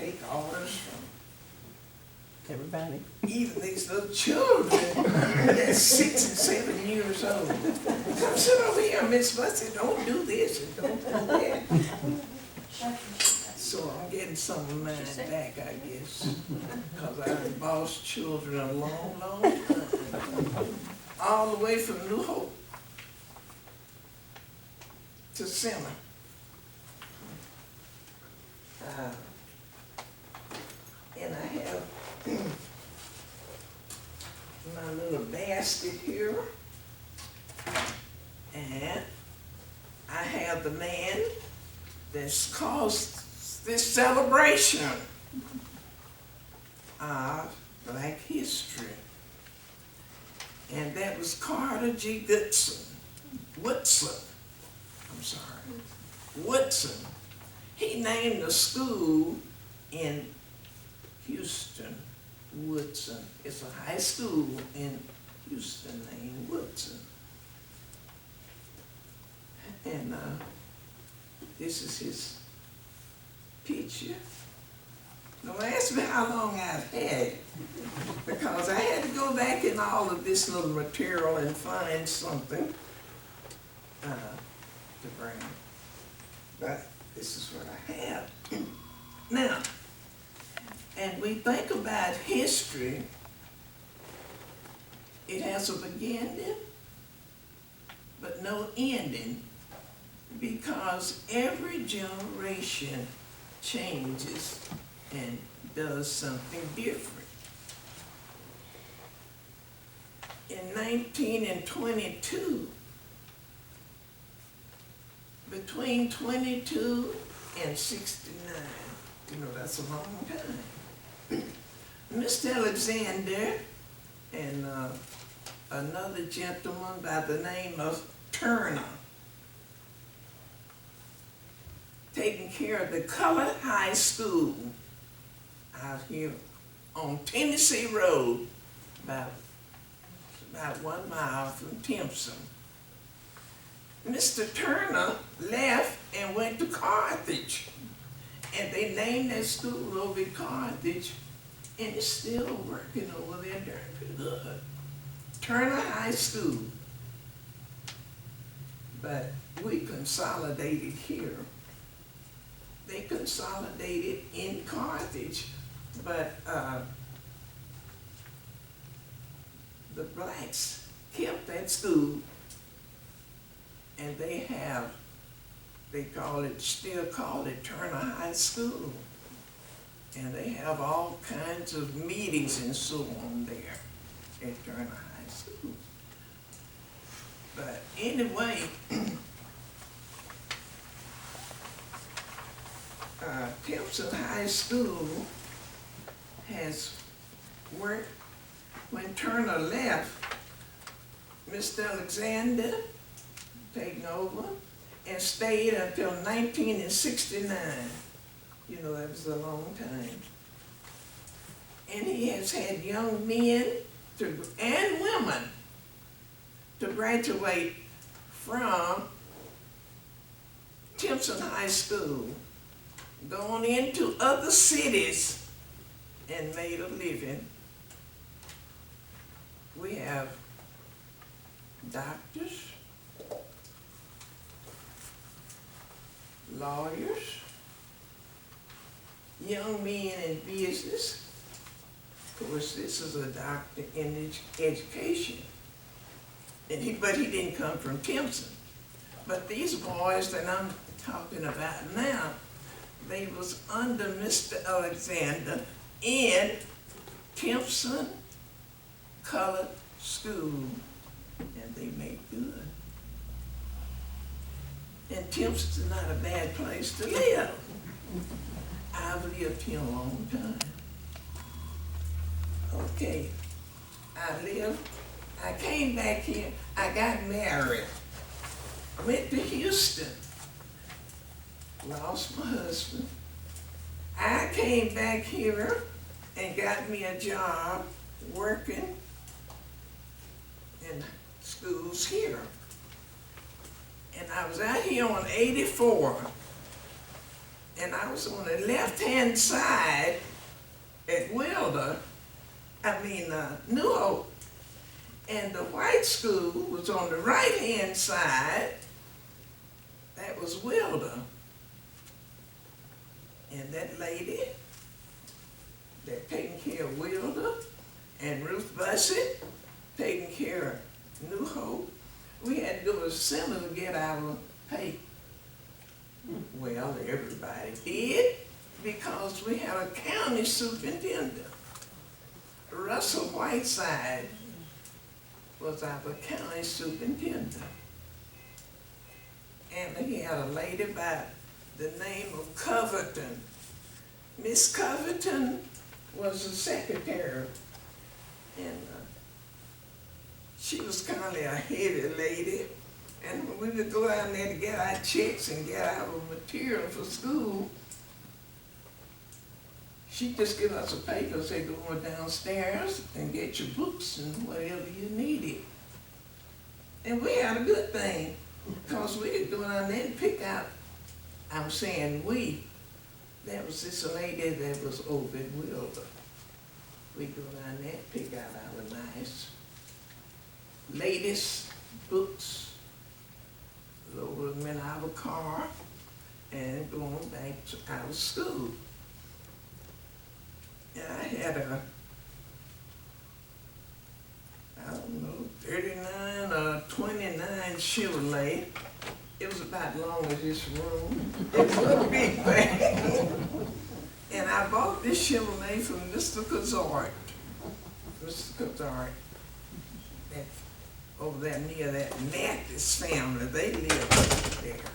take orders from Everybody. even these little children that's 6 and 7 years old. Come sit over here, Miss Bussey, don't do this and don't do that. So I'm getting some of mine back, I guess, because I've bossed children a long, long time. All the way from New Hope to Center. And I have my little basket here. And I have the man that's caused this celebration of Black history. And that was Carter G. Woodson. He named a school in Houston, Woodson. It's a high school in Houston named Woodson. And this is his picture. Don't ask me how long I've had it, because I had to go back in all of this little material and find something to bring. But this is what I have. Now, and we think about history, it has a beginning, but no ending, because every generation changes and does something different. In 1922, between 22 and 69, you know, that's a long time. Mr. Alexander and another gentleman by the name of Turner taking care of the colored high school out here on Tennessee Road, about 1 mile from Timpson. Mr. Turner left and went to Carthage, and they named that school over in Carthage, and it's still working over there during good. Turner High School. But we consolidated here. They consolidated in Carthage, but the blacks kept that school, and they still call it Turner High School. And they have all kinds of meetings and so on there at Turner High School. But anyway, Timpson High School has worked. When Turner left, Mr. Alexander taken over and stayed until 1969. You know, that was a long time. And he has had young men and women to graduate from Timpson High School, gone into other cities and made a living. We have doctors, lawyers, young men in business. Of course, this is a doctor in education, but he didn't come from Timpson. But these boys that I'm talking about now, they was under Mr. Alexander in Timpson Colored School, and they make good. And Timpson's not a bad place to live. I've lived here a long time. Okay, I came back here, I got married, went to Houston, lost my husband. I came back here and got me a job working in schools here. And I was out here on 84 And I was on the left-hand side at New Hope. And the white school was on the right-hand side. That was Wilder. And that lady that taking care of Wilder and Ruth Bussey taking care of New Hope, we had to go to Center to get our pay. Well, everybody did, because we had a county superintendent. Russell Whiteside was our county superintendent. And he had a lady by the name of Coverton. Miss Coverton was the secretary, and she was kind of a heavy lady. And when we would go down there to get our checks and get our material for school, she'd just give us a paper and say, go on downstairs and get your books and whatever you needed. And we had a good thing, because we could go down there and pick out, I'm saying we, there was this lady that was over in Wilder. We go down there and pick out our nice latest books, load them in our car, and go on back to our school. And I had a, I don't know, 39 or 29 Chevrolet. It was about as long as this room. It was a big thing. And I bought this Chevrolet from Mr. Cazart. Mr. Cazart, over there near that Mathis family, they lived there.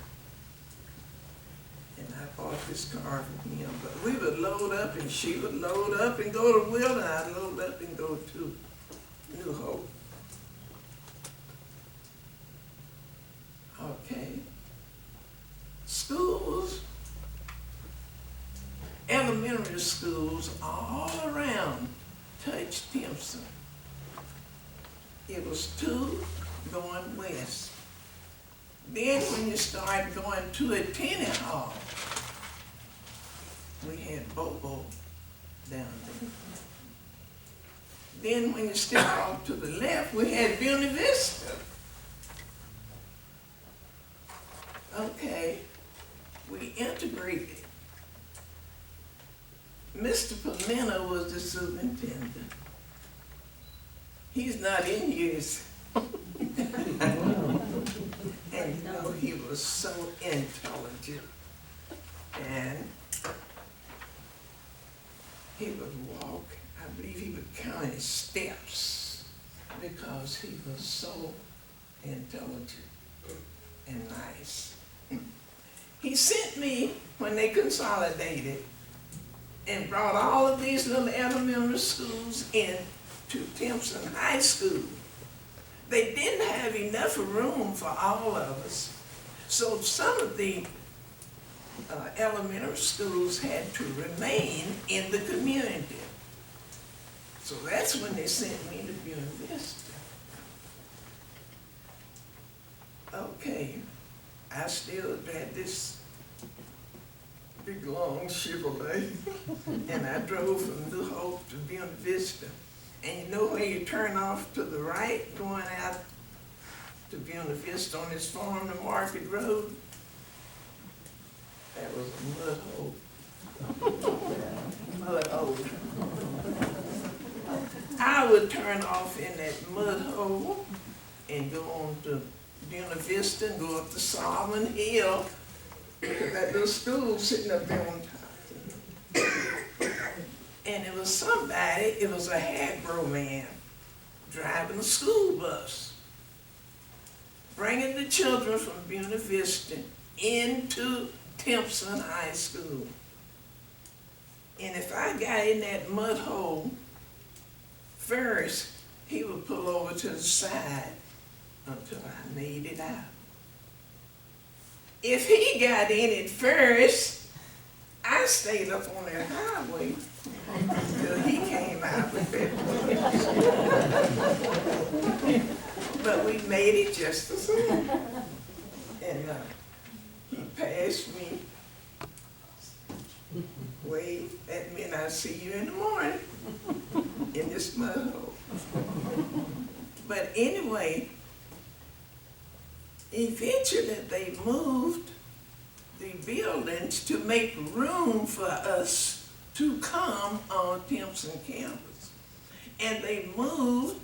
And I bought this car from him. But we would load up and she would load up and go to Wilder, and I'd load up and go to New Hope. Okay. Schools, elementary schools all around touched Timpson. It was 2 going west. Then when you start going to a Tenny Hall, we had Bobo down there. Then when you step off to the left, we had Buena Vista. Okay, we integrated. Mr. Pimento was the superintendent. He's not in years. And you know, he was so intelligent. And he would walk, I believe he would count his steps, because he was so intelligent and nice. He sent me, when they consolidated, and brought all of these little elementary schools in to Timpson High School. They didn't have enough room for all of us, so some of the elementary schools had to remain in the community. So that's when they sent me to Buena Vista. Okay, I still had this big long Chevrolet, and I drove from New Hope to Buena Vista. And you know where you turn off to the right, going out to Buena Vista on this farm to Market Road? That was a mud hole. Mud hole. I would turn off in that mud hole and go on to Buena Vista and go up to Solomon Hill, that little school sitting up there on top. And it was somebody, it was a Hagbro man, driving a school bus, bringing the children from Buena Vista into Timpson High School. And if I got in that mud hole first, he would pull over to the side until I made it out. If he got in it first, I stayed up on that highway until he came out with that. But we made it just the same. And he passed me wave at me and I see you in the morning in this mud hole. But anyway, eventually they moved the buildings to make room for us to come on Timpson campus. And they moved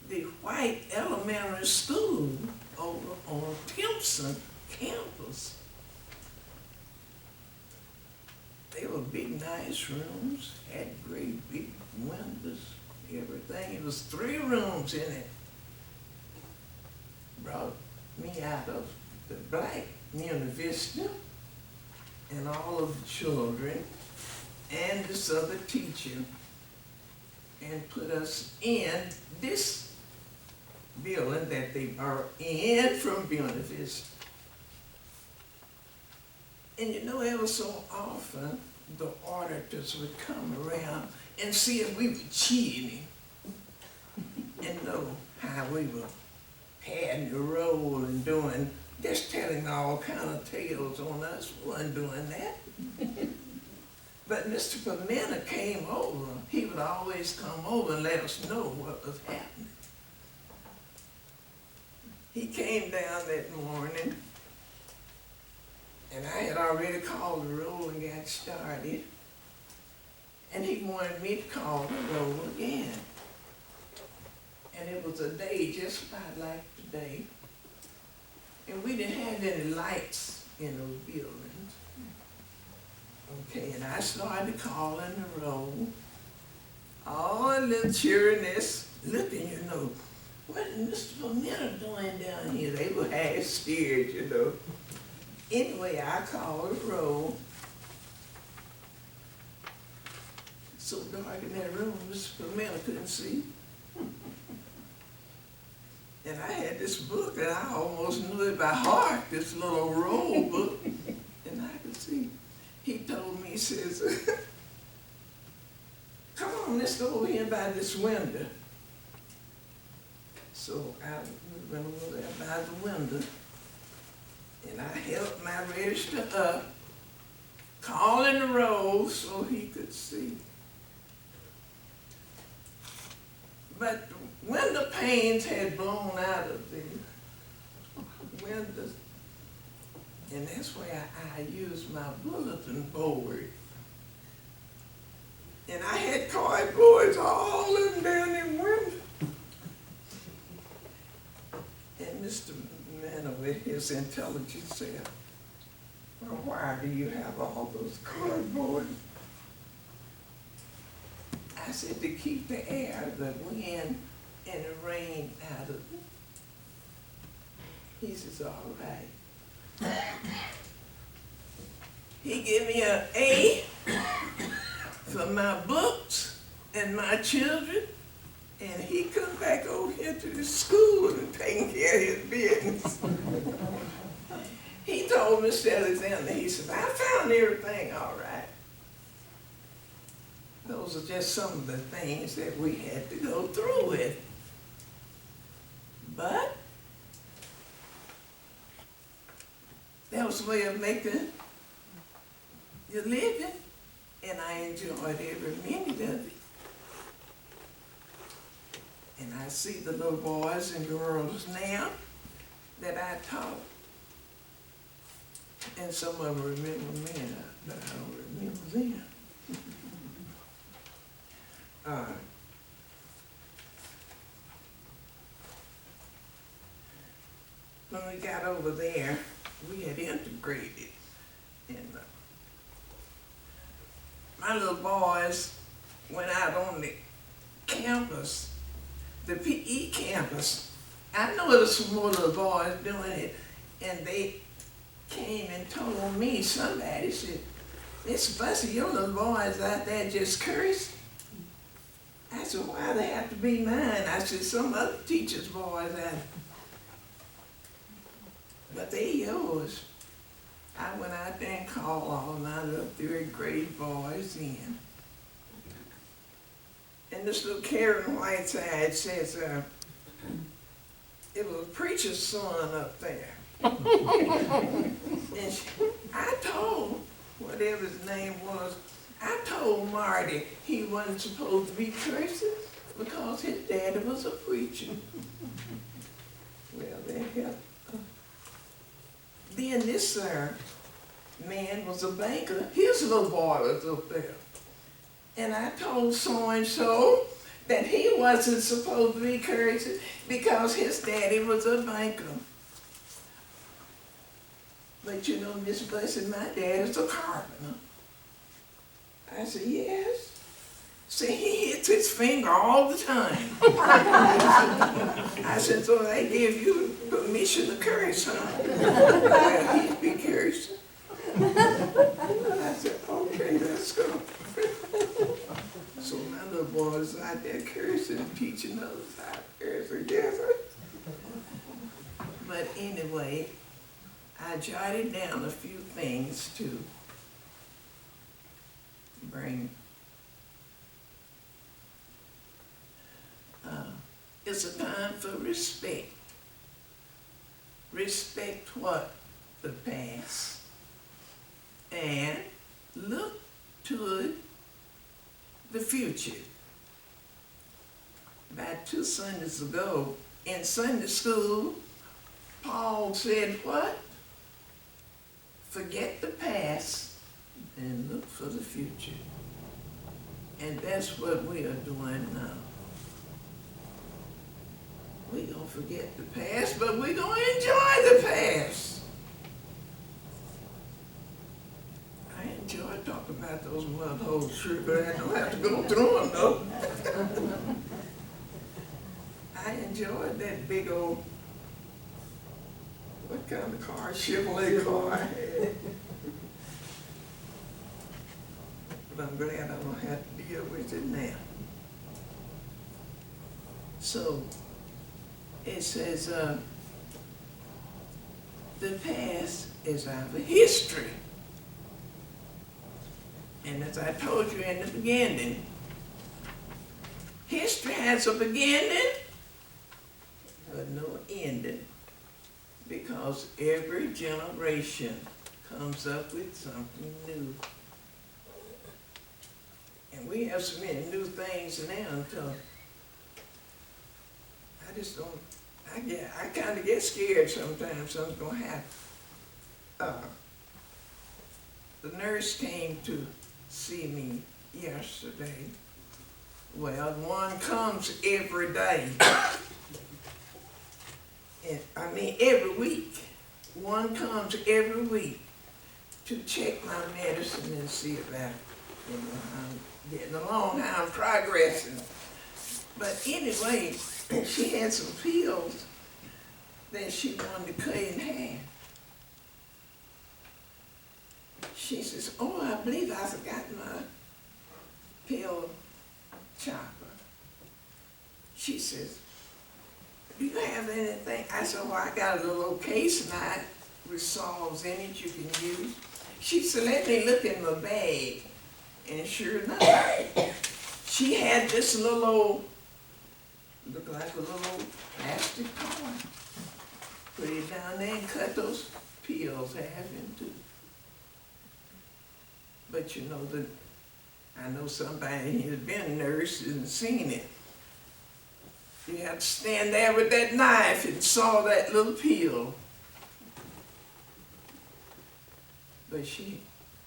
the white elementary school over on Timpson campus. They were big, nice rooms, had great big windows, everything. It was 3 rooms in it. Brought me out of the black university and all of the children and this other teacher and put us in this building that they are in from university. And you know, ever so often, the auditors would come around and see if we were cheating and know how we were padding the roll and doing, just telling all kind of tales on us. We wasn't doing that. But Mr. Pimenta came over. He would always come over and let us know what was happening. He came down that morning, and I had already called the roll and got started. And he wanted me to call the roll again. And it was a day just about like today. And we didn't have any lights in those buildings. Okay, and I started calling the roll. All a little cheeriness, looking, you know, what is Mr. Pimenta doing down here? They were half scared, you know. Anyway, I called the roll. So dark in that room, Mr. Pimenta couldn't see. And I had this book, and I almost knew it by heart, this little roll book, and I could see. He told me, he says, come on, let's go over here by this window. So I went over there by the window, and I held my register up, calling the roll so he could see. But the window panes had blown out of the windows, and that's where I used my bulletin board. And I had cardboards all of them down the window. And Mr. Manor, with his intelligence, said, well, why do you have all those cardboards? I said, to keep the air, the wind, and the rain out of it. He says, all right. He gave me an A for my books and my children, and he come back over here to the school and taking care of his business. He told Mr. Alexander, he said, I found everything all right. Those are just some of the things that we had to go through with. But that was a way of making your living, and I enjoyed every minute of it. And I see the little boys and girls now that I taught. And some of them remember me, but I don't remember them. When we got over there, we had integrated. And my little boys went out on the campus, the PE campus. I know there was some more little boys doing it, and they came and told me, somebody said, Miss Bussey, your little boys out there just cursed. I said, why they have to be mine? I said, some other teachers' boys out. But they yours. I went out there and called all my little 3rd grade boys in. And this little Karen Whiteside says, it was a preacher's son up there. And I told whatever his name was, I told Marty he wasn't supposed to be cursing because his daddy was a preacher. Well, that helped. Then this man was a banker. His little boy was up there. And I told so-and-so that he wasn't supposed to be cursing because his daddy was a banker. But you know, Miss Bussey, my dad is a carpenter. I said, yes. See, he hits his finger all the time. I said, so they give you permission to curse, huh? Well, he'd be cursing. I said, okay, let's go. So my little boy was out there cursing and teaching others how to curse together. But anyway, I jotted down a few things to bring. It's a time for respect. Respect what? The past. And look toward the future. About 2 Sundays ago, in Sunday school, Paul said what? Forget the past and look for the future. And that's what we are doing now. We're going to forget the past, but we're going to enjoy the past. I enjoy talking about those mud holes, sure, but I don't have to go through them, though. I enjoyed that big old, what kind of car? Chevrolet car I had. But I'm glad I don't have to deal with it now. So, it says, the past is our history. And as I told you in the beginning, history has a beginning, but no ending. Because every generation comes up with something new. And we have so many new things now until I just don't, I kind of get scared sometimes something's going to happen. The nurse came to see me yesterday. Well, one comes every day. Every week. One comes every week to check my medicine and see if I'm getting along, how I'm progressing. But anyway, she had some pills that she wanted to cut in half. She says, oh, I believe I forgot my pill chopper. She says, do you have anything? I said, well, I got a little case knife with saws in it you can use. She said, let me look in my bag. And sure enough, she had this little old, looked like a little old plastic toy. Put it down there and cut those pills half in two. But you know, I know somebody who's been a nurse and seen it. You have to stand there with that knife and saw that little pill. But she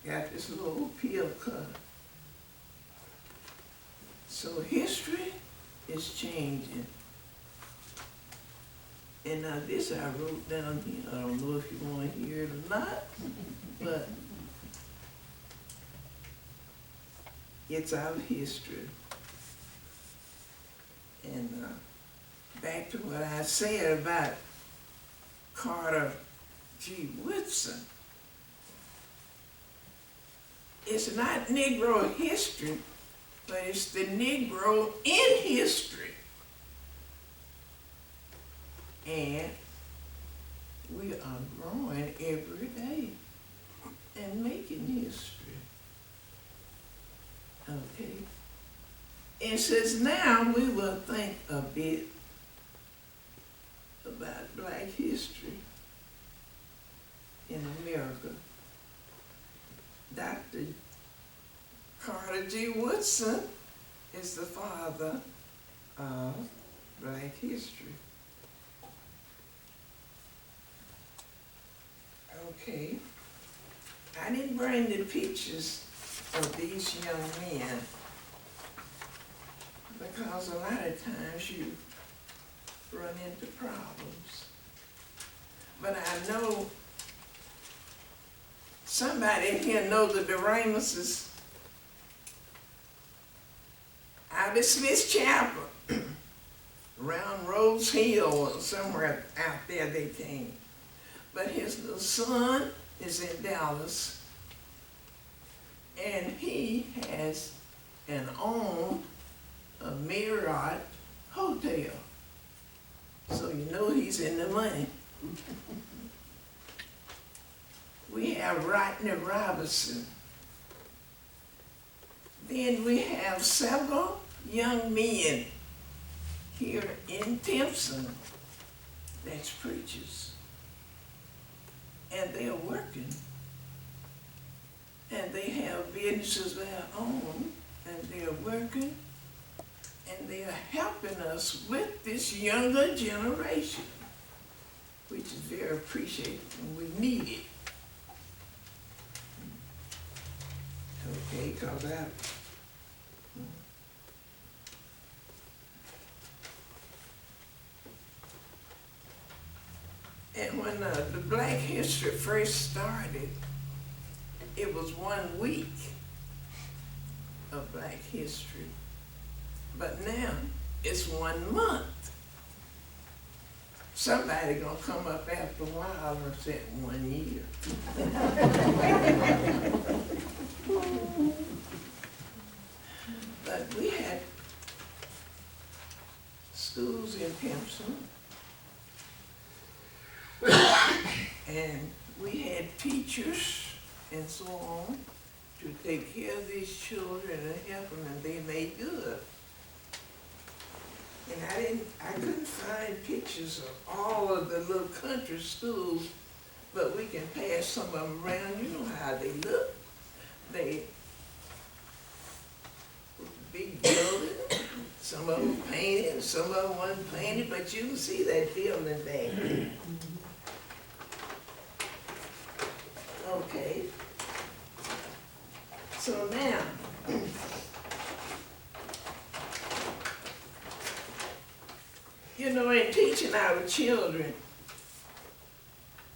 got this little pill cut. So history is changing. And now this I wrote down here. I don't know if you want to hear it or not, but it's our history. And back to what I said about Carter G. Woodson. It's not Negro history, but it's the Negro in history. And we are growing every day and making history. Okay. It says now we will think a bit about Black history in America. Carter G. Woodson is the father of Black history. Okay. I didn't bring the pictures of these young men because a lot of times you run into problems. But I know somebody in here knows the Ramuses out of Smith Chapel, around Rose Hill or somewhere out there they came. But his little son is in Dallas, and he has an own a Marriott hotel. So you know he's in the money. We have Rodney Robinson. Then we have several young men here in Timpson that's preachers. And they're working. And they have businesses of their own, and they're working, and they are helping us with this younger generation, which is very appreciated, and we need it. Okay, because and when the Black history first started, it was 1 week of Black history. But now it's 1 month. Somebody gonna come up after a while and say 1 year. But we had schools in Timpson, and we had teachers and so on to take care of these children and help them, and they made good. And I couldn't find pictures of all of the little country schools, but we can pass some of them around. You know how they look. They big building, some of them painted, some of them wasn't painted, but you can see that building back. Okay. So now, you know, in teaching our children,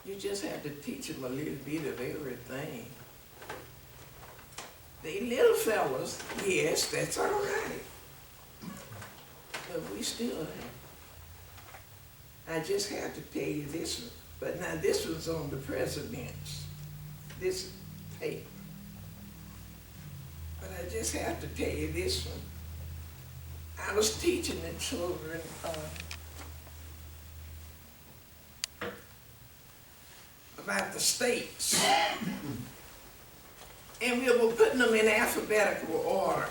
you just have to teach them a little bit of everything. They little fellas, yes, that's all right. But we still have. I just have to tell you this one. But now this one's on the president's, this paper. But I just have to tell you this one. I was teaching the children about the states. And we were putting them in alphabetical order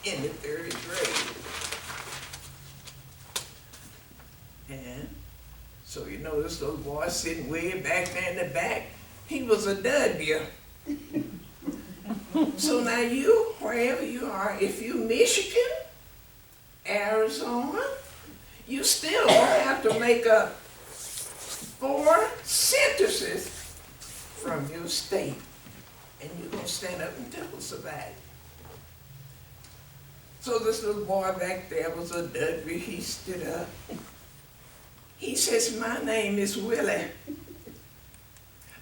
in the 3rd grade. And so you know this little boy sitting way back there in the back, he was a W. So now you, wherever you are, if you Michigan, Arizona, you still have to make up 4 sentences from your state. And you're going to stand up and tell us about it. So this little boy back there was a W. He stood up. He says, my name is Willie.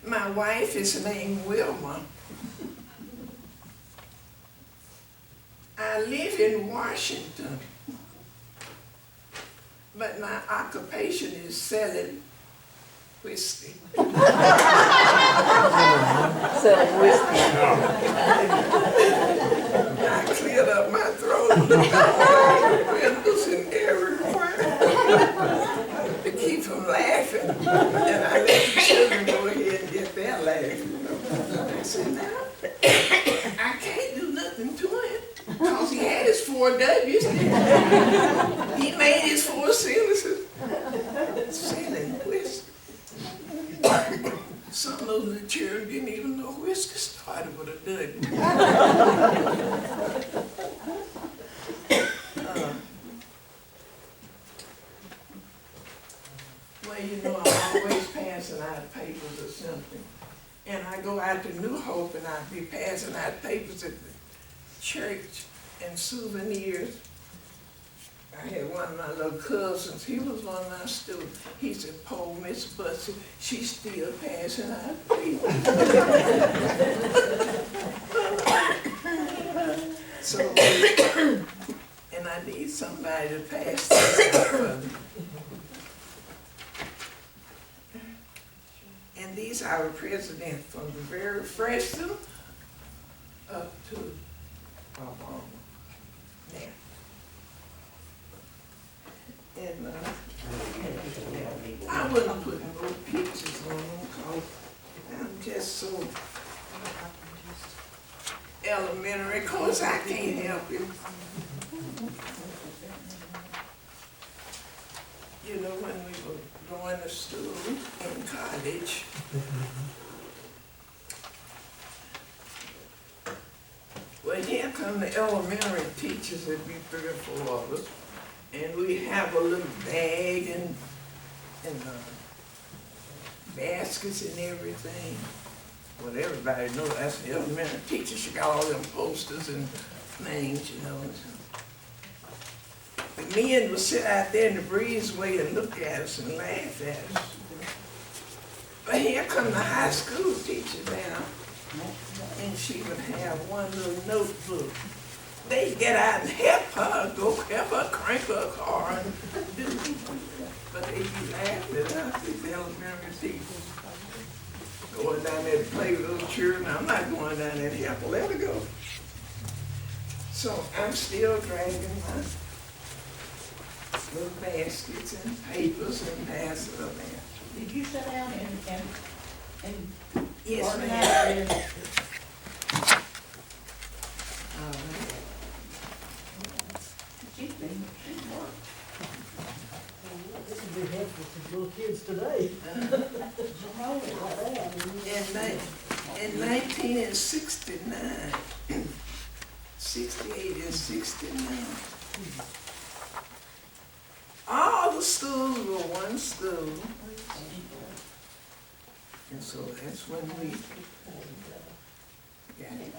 My wife is named Wilma. I live in Washington. But my occupation is selling whiskey. Selling whiskey. I cleared up my throat. Windows and everywhere to keep from laughing. And I let the children go ahead and get their laughing. I said, now, I can't do nothing to him because he had his 4 W's. He made his 4 sentences. Selling whiskey. Some of the children didn't even know whiskey started with a W. out to New Hope and I'd be passing out papers at the church and souvenirs. I had one of my little cousins, he was one of my students. He said, "Poor Miss Bussey, she's still passing out papers." So, and I need somebody to pass this out for me. And these are the presidents from the very first one up to now. And I wouldn't put no pictures on them because I'm just so elementary. Of course, I can't help it. You know, when we were going to school in college, well, here come the elementary teachers, there'd be 3 or 4 of us, and we have a little bag and baskets and everything. Well, everybody knows that's the elementary teacher. She got all them posters and things, you know. The men would sit out there in the breezeway and look at us and laugh at us. But here come the high school teacher now, and she would have one little notebook. They'd get out and help her, go help her crank her car and do. But they'd be laughing at us, these elementary teachers. Going down there to play with little children. I'm not going down there to help her, let her go. So I'm still dragging my little baskets and papers and passing them out. Did you sit down and Yes, organize ma'am. it? She's worked. This would be helpful to little kids today. In 1969, 68 and 69, all the schools were one school. And so that's when we got it.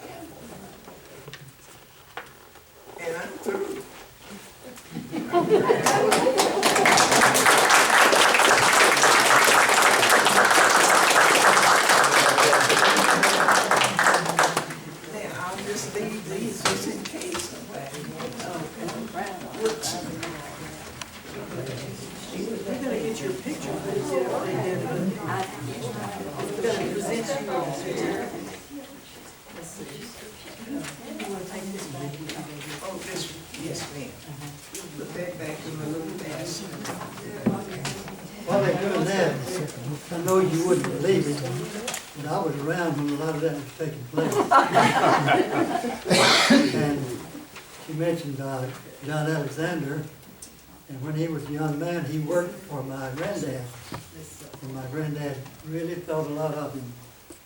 And I'm through. I'll just leave these just in case somebody wants to. We're gonna get your picture, but it's already done. We're gonna present you all certificate. You wanna take this back? Oh, this, yes, ma'am. Put that back in my little basket. While they're doing that, I know you wouldn't believe it, but I was around when a lot of that was taking place. And she mentioned John Alexander, and when he was a young man, he worked for my granddad. And my granddad really thought a lot of him.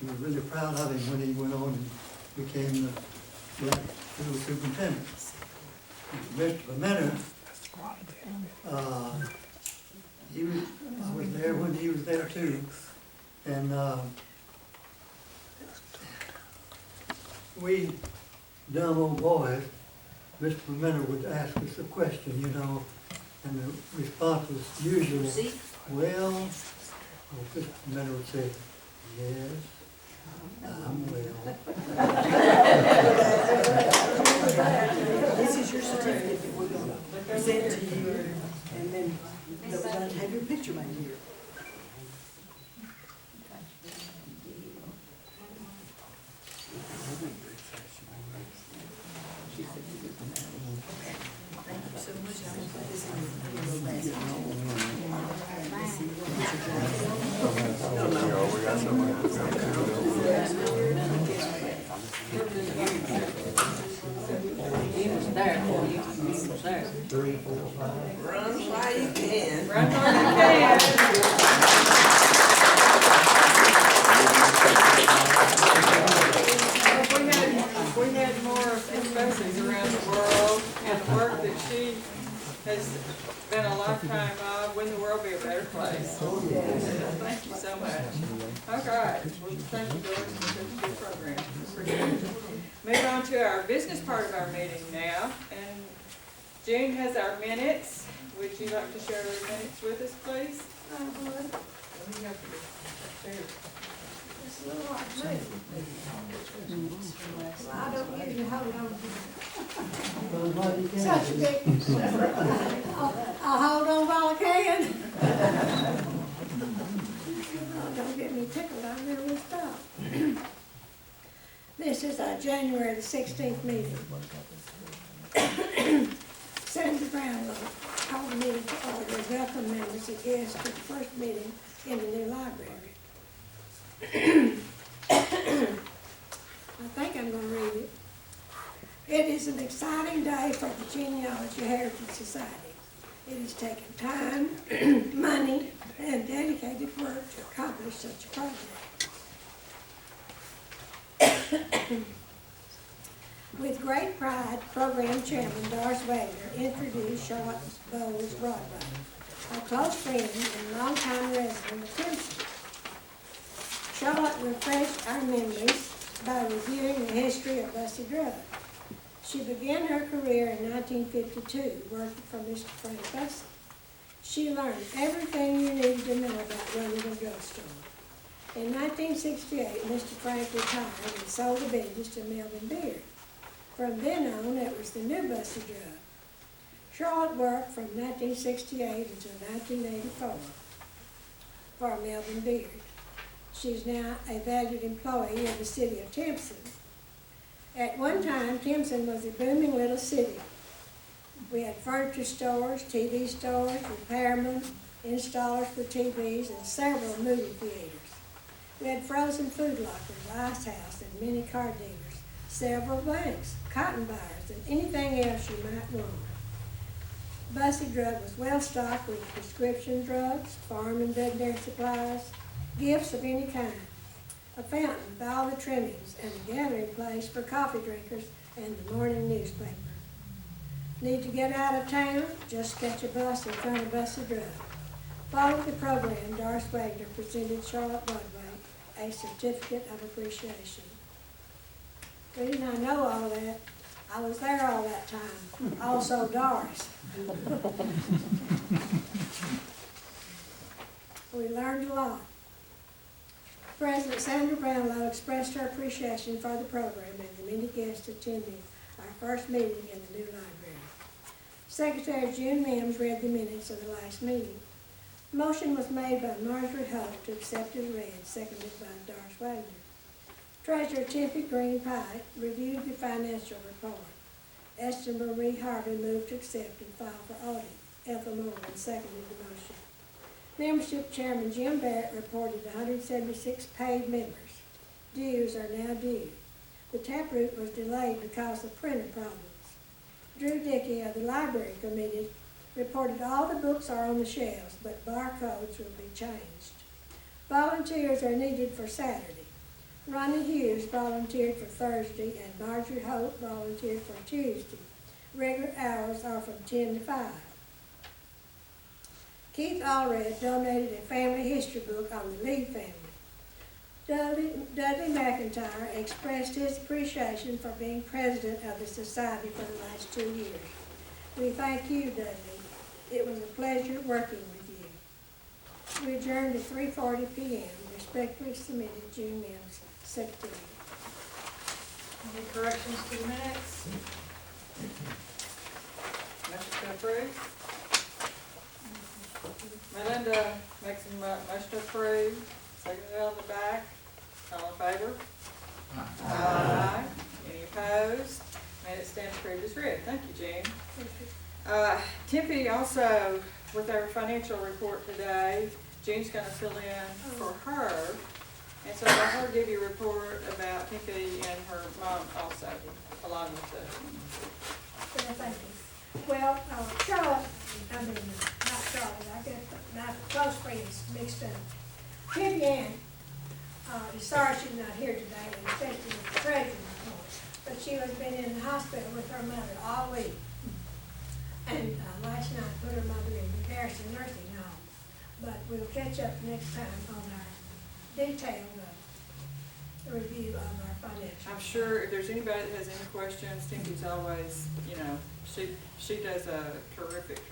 He was really proud of him when he went on and became the black school superintendent. Mr. Bementer, I was there when he was there too, and we dumb old boys, Mr. Bementer would ask us a question, you know, and the response was usually, well, Mr. Bementer would say, yes, I'm well. This is your certificate that we're gonna present to you, and then we're gonna have your picture made here. Thank you so much. I'm gonna put this in your basket. He was there for you. He was there. 3, 4, 5. Run while you can. Run while you can. If we had more Miss Bussey's around the world and the work that she has been a lifetime of When the World Be a Better Place. Thank you so much. All right, well, thank you, Doris, for such a good program. Appreciate it. Move on to our business part of our meeting now, and June has our minutes. Would you like to share those minutes with us, please? I would. What do you have to do? Share. It's a little like me. Well, I don't usually hold on Well, what you to can such a do. big. I'll hold on while I can. Oh, don't get me tickled, I really stop. This is our January the 16th meeting. Senator Brownlow called the meeting to order and welcome members and guests to the first meeting in the new library. I think I'm gonna read it. It is an exciting day for the Genealogy Heritage Society. It has taken time, money, and dedicated work to accomplish such a project. With great pride, Program Chairman Doris Wagner introduced Charlotte Bowles Broadway, a close friend and longtime resident of Timpson. Charlotte refreshed our memories by reviewing the history of Bussey Drug. She began her career in 1952 working for Mr. Frank Bussey. She learned everything you needed to know about running a drugstore. In 1968, Mr. Frank retired and sold the business to Melvin Beard. From then on, it was the new Bussey Drug. Charlotte worked from 1968 until 1984 for Melvin Beard. She's now a valued employee of the city of Timpson. At one time, Timpson was a booming little city. We had furniture stores, TV stores, repairmen, installers for TVs, and several movie theaters. We had frozen food lockers, ice house, and many car dealers, several banks, cotton buyers, and anything else you might want. Bussey Drug was well stocked with prescription drugs, farm and veterinary supplies, gifts of any kind, a fountain with all the trimmings, and a gathering place for coffee drinkers and the morning newspaper. Need to get out of town? Just catch a bus in front of Bussey Drug. Following the program, Doris Wagner presented Charlotte Broadway a certificate of appreciation. We did not know all that. I was there all that time. Also Doris. We learned a lot. President Sandra Brownlow expressed her appreciation for the program and the many guests attending our first meeting in the new library. Secretary June Mims read the minutes of the last meeting. Motion was made by Marjorie Hope to accept as read, seconded by Doris Wagner. Treasurer Tiffany Green Pike reviewed the financial report. Esther Marie Harvey moved to accept and file for audit. Ethel Morgan seconded the motion. Membership Chairman Jim Barrett reported 176 paid members. Dues are now due. The taproot was delayed because of printer problems. Drew Dickey of the Library Committee reported all the books are on the shelves, but barcodes will be changed. Volunteers are needed for Saturday. Ronnie Hughes volunteered for Thursday, and Marjorie Hope volunteered for Tuesday. Regular hours are from 10 to 5. Keith Allred donated a family history book on the Lee family. Dudley McIntyre expressed his appreciation for being president of the society for the last 2 years. We thank you, Dudley. It was a pleasure working with you. We adjourned at 3:40 p.m. Respectfully submitted, June Mims, Secretary. Any corrections to the minutes? Motion to approve. Melinda makes a motion to approve. Seconded on the back. All in favor? Aye. Any opposed? Minutes stand approved as read. Thank you, June. Tiffany also, with our financial report today, June's going to fill in for her. And so let her give you a report about Tiffany and her mom also, along with the... Thank you. Well, Charlotte, not Charlotte, I guess my close friends mixed up. Tiffany Ann is sorry she's not here today, and especially with the treasury report, but she has been in the hospital with her mother all week. And last night put her mother in the Garrison Nursing Home. But we'll catch up next time on our detailed review of our financial. I'm sure if there's anybody that has any questions, Timpy's always, you know, she does a terrific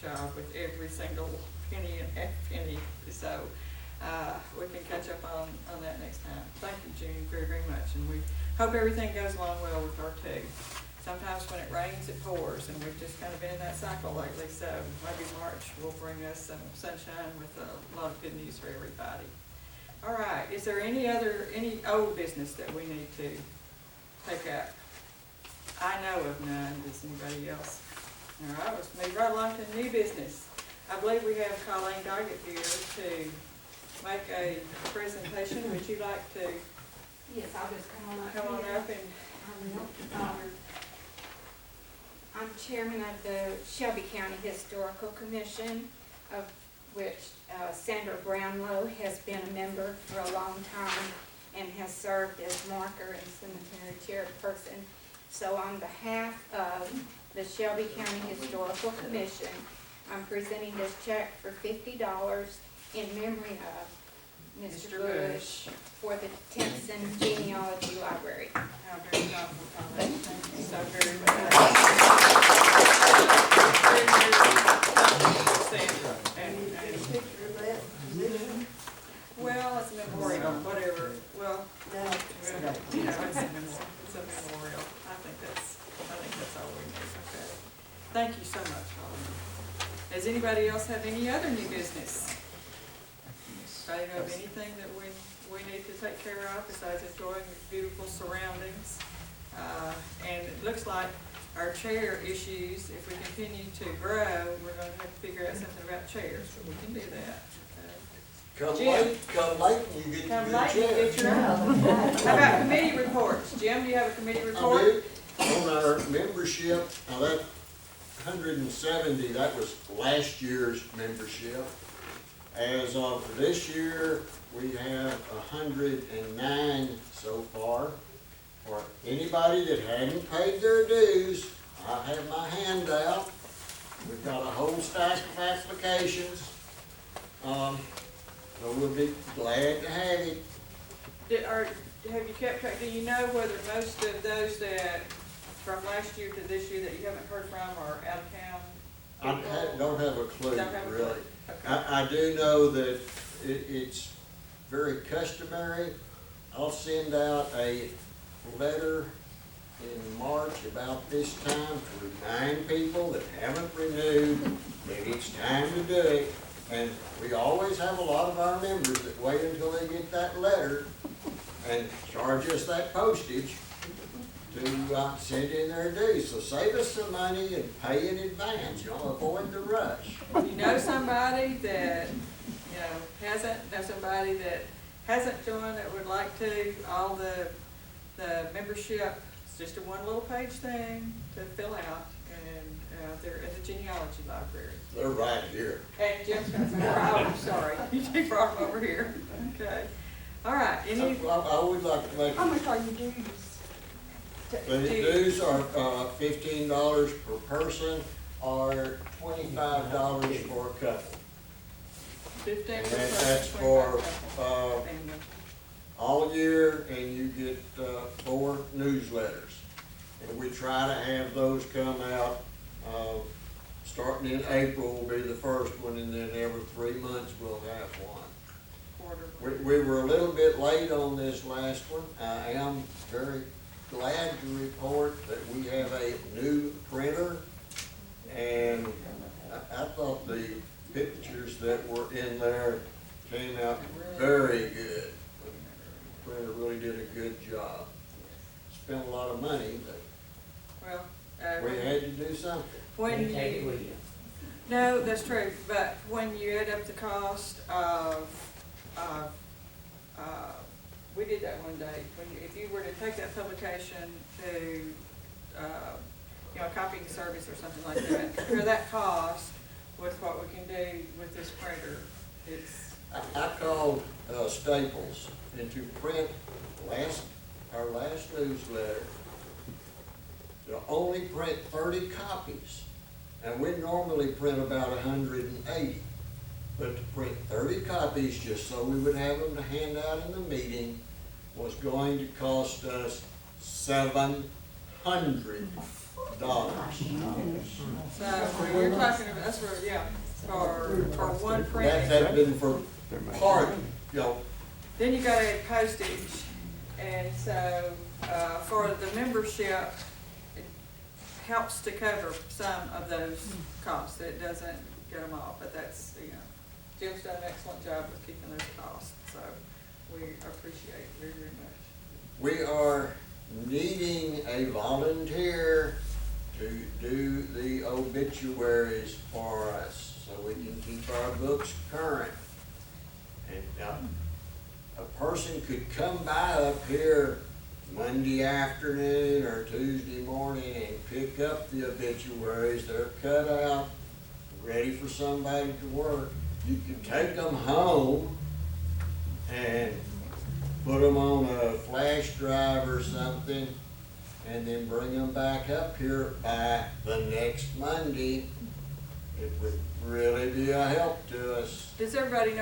job with every single penny and half penny. So we can catch up on that next time. Thank you, June, very much. And we hope everything goes along well with our too. Sometimes when it rains, it pours, and we've just kind of been in that cycle lately. So maybe March will bring us some sunshine with a lot of good news for everybody. All right, is there any old business that we need to take up? I know of none. Does anybody else? All right, let's move right along to new business. I believe we have Colleen Doggett here to make a presentation. Would you like to Yes, I'll just come on up and I'm chairman of the Shelby County Historical Commission, of which Sandra Brownlow has been a member for a long time and has served as marker and cemetery chairperson. So on behalf of the Shelby County Historical Commission, I'm presenting this check for $50 in memory of Mr. Bush for the Timpson Genealogy Library. how very thoughtful, Colleen. Thank you so very much. Sandra, and Picture of that position. well, it's a memorial, whatever. Well, No. you know, it's a memorial. I think that's all we need. Okay. Thank you so much, Colleen. Does anybody else have any other new business? Anybody know of anything that we need to take care of besides enjoying the beautiful surroundings? And it looks like our chair issues, if we continue to grow, we're gonna have to figure out something about chairs, but we can do that. Come Jim. late, you get Come your late, good you chair. get your own. How about committee reports? Jim, do you have a committee I report? do. On our membership, now that 170, that was last year's membership. As of this year, we have 109 so far. For anybody that hadn't paid their dues, I have my hand out. We've got a whole stack of applications. So we'll be glad to have it. Have you kept track, do you know whether most of those that, from last year to this year that you haven't heard from are out of town? Don't have a clue, Don't have a clue. really. Okay. I do know that it's very customary. I'll send out a letter in March about this time to remind people that haven't renewed that it's time to do it. And we always have a lot of our members that wait until they get that letter and charge us that postage to send in their dues. So save us some money and pay in advance, avoid the rush. You know somebody that, somebody that hasn't joined that would like to, all the membership, it's just a one little page thing to fill out, and they're in the genealogy library. They're right here. And Jim's got some, I'm sorry, you brought them over here, okay. All right, I would like to make, How much are your dues? the dues are $15 per person or $25 for a couple. 15 And per person, that's 25 for, couple. And, all year, and you get 4 newsletters. And we try to have those come out, starting in April will be the first one, and then every 3 months we'll have one. quarterly. We were a little bit late on this last one. I am very glad to report that we have a new printer, and I thought the pictures that were in there came out very good. The printer really did a good job. Spent a lot of money, but Well, we had to do something. when you, no, that's true, but when you add up the cost of, we did that one day, if you were to take that publication to, copying service or something like that, compare that cost with what we can do with this printer, it's, I called Staples, and to print our last newsletter, they'll only print 30 copies. And we normally print about 180. But to print 30 copies, just so we would have them to hand out in the meeting, was going to cost us $700. So you're talking about, that's for, yeah, for one print. That's been for part, you know, Then you gotta add postage, and so, for the membership, it helps to cover some of those costs. It doesn't get them all, but that's, you know, Jim's done an excellent job of keeping those costs, so we appreciate it very, very much. we are needing a volunteer to do the obituaries for us, so we can keep our books current. And, a person could come by up here Monday afternoon or Tuesday morning and pick up the obituaries. They're cut out, ready for somebody to work. You can take them home and put them on a flash drive or something, and then bring them back up here by the next Monday. It would really be a help to us. Does everybody know